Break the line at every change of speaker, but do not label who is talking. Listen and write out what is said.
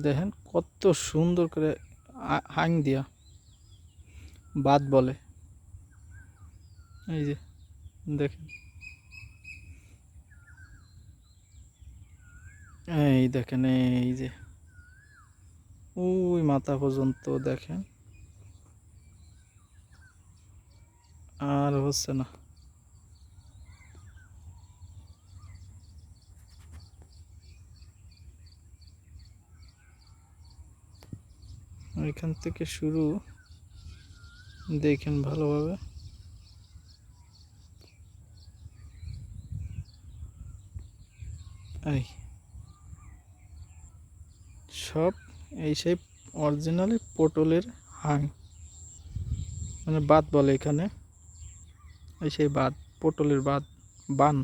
দেখেন কত সুন্দর করে হাং দিয়া বাদ বলে। এই যে দেখেন, এই দেখেন, এই যে ওই মাথা পর্যন্ত দেখেন, আর হচ্ছে না। এখান থেকে শুরু, দেখেন ভালোভাবে। এই সব এই সেই অরিজিনালি পটলের হাং, মানে বাদ বলে এখানে। এই সেই বাদ, পটলের বাদ, বান।